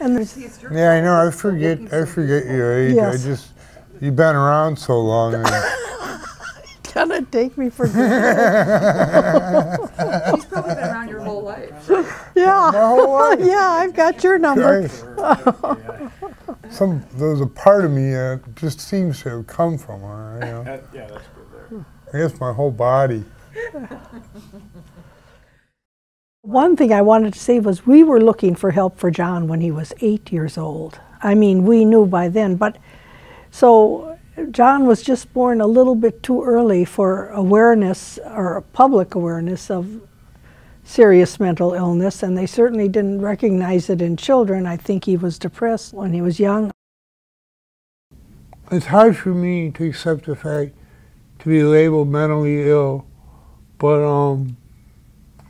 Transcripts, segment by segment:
And there's, yeah, I know. I forget your age. Yes. You've been around so long. And gonna take me for granted. She's probably been around your whole life. Right? Yeah. My whole life. Yeah, I've got your number. There's a part of me that just seems to have come from her. You know? Yeah, that's good there. I guess my whole body. One thing I wanted to say was we were looking for help for John when he was 8 years old. I mean, we knew by then, but so John was just born a little bit too early for awareness or public awareness of serious mental illness, and they certainly didn't recognize it in children. I think he was depressed when he was young. It's hard for me to accept the fact to be labeled mentally ill, but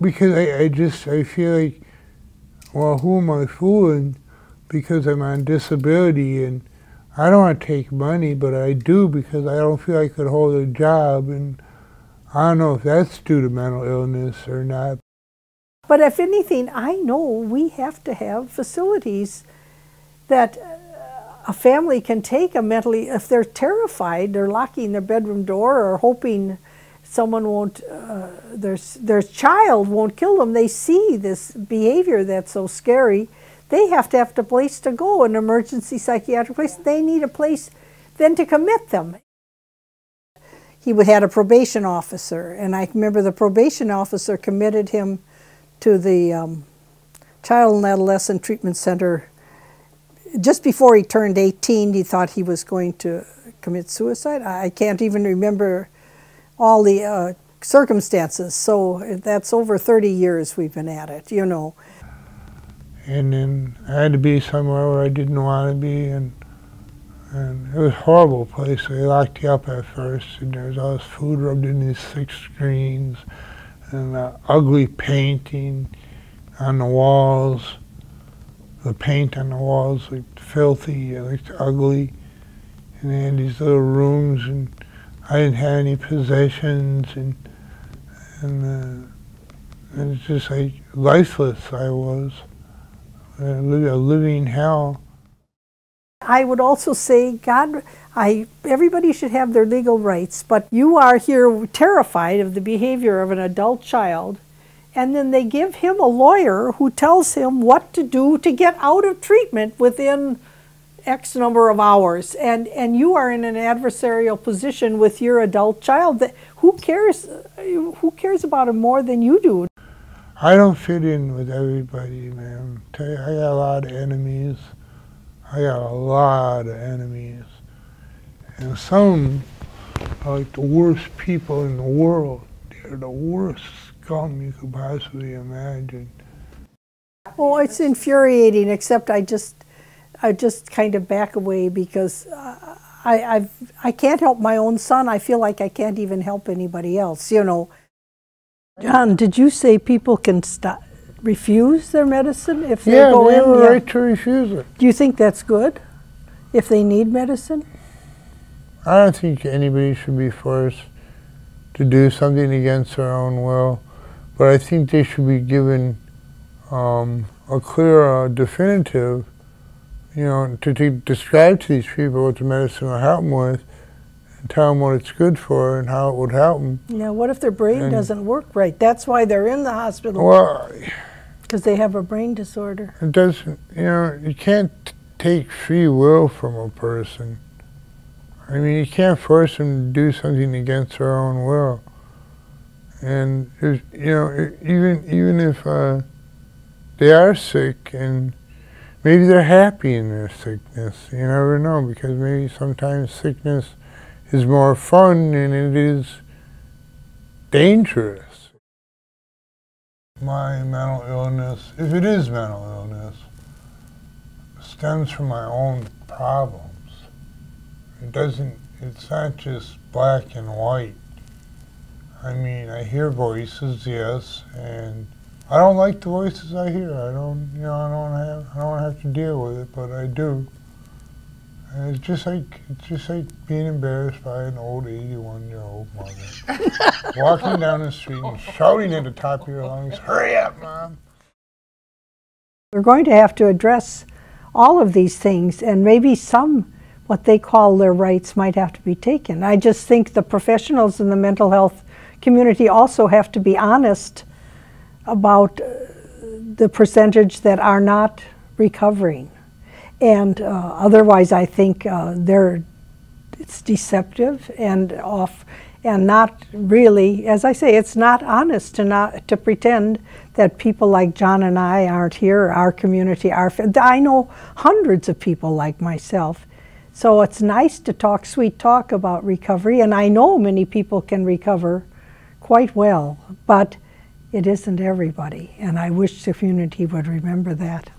because I feel like, well, who am I fooling? Because I'm on disability, and I don't want to take money, but I do because I don't feel I could hold a job, and I don't know if that's due to mental illness or not. But if anything, I know we have to have facilities that a family can take a mentally, if they're terrified, they're locking their bedroom door or hoping someone won't, their child won't kill them. They see this behavior that's so scary. They have to have a place to go, an emergency psychiatric place. They need a place then to commit them. He had a probation officer, and I remember the probation officer committed him to the Child and Adolescent Treatment Center. Just before he turned 18, he thought he was going to commit suicide. I can't even remember all the circumstances, so that's over 30 years we've been at it, you know. And then I had to be somewhere where I didn't want to be, and it was a horrible place. They locked you up at first, and there was all this food rubbed in these 6 screens, and ugly painting on the walls. The paint on the walls looked filthy, it looked ugly, and they had these little rooms, and I didn't have any possessions, and it's just like lifeless I was. A living hell. I would also say, God, everybody should have their legal rights, but you are here terrified of the behavior of an adult child, and then they give him a lawyer who tells him what to do to get out of treatment within X number of hours, and you are in an adversarial position with your adult child. Who cares about him more than you do? I don't fit in with everybody, man. I got a lot of enemies. I got a lot of enemies. And some are like the worst people in the world. They're the worst scum you could possibly imagine. Oh, it's infuriating, except I just kind of back away because I can't help my own son. I feel like I can't even help anybody else, you know. John, did you say people can refuse their medicine if they go in? Yeah, they have a right to refuse it. Do you think that's good, if they need medicine? I don't think anybody should be forced to do something against their own will, but I think they should be given a clear, definitive, you know, to describe to these people what the medicine will help them with, and tell them what it's good for and how it would help them. Yeah, what if their brain doesn't work right? That's why they're in the hospital. Well, because they have a brain disorder. It doesn't, you know, you can't take free will from a person. I mean, you can't force them to do something against their own will. And, you know, even if they are sick and maybe they're happy in their sickness, you never know, because maybe sometimes sickness is more fun than it is dangerous. My mental illness, if it is mental illness, stems from my own problems. It's not just black and white. I mean, I hear voices, yes, and I don't like the voices I hear. I don't have to deal with it, but I do. And it's just like being embarrassed by an old 81-year-old mother. Walking down the street and shouting at the top of your lungs, "Hurry up, Mom!" We're going to have to address all of these things, and maybe some, what they call their rights, might have to be taken. I just think the professionals in the mental health community also have to be honest about the percentage that are not recovering. And otherwise, I think it's deceptive and off, and not really, as I say, it's not honest to pretend that people like John and I aren't here, our community, I know hundreds of people like myself. So it's nice to talk sweet talk about recovery, and I know many people can recover quite well, but it isn't everybody, and I wish the community would remember that.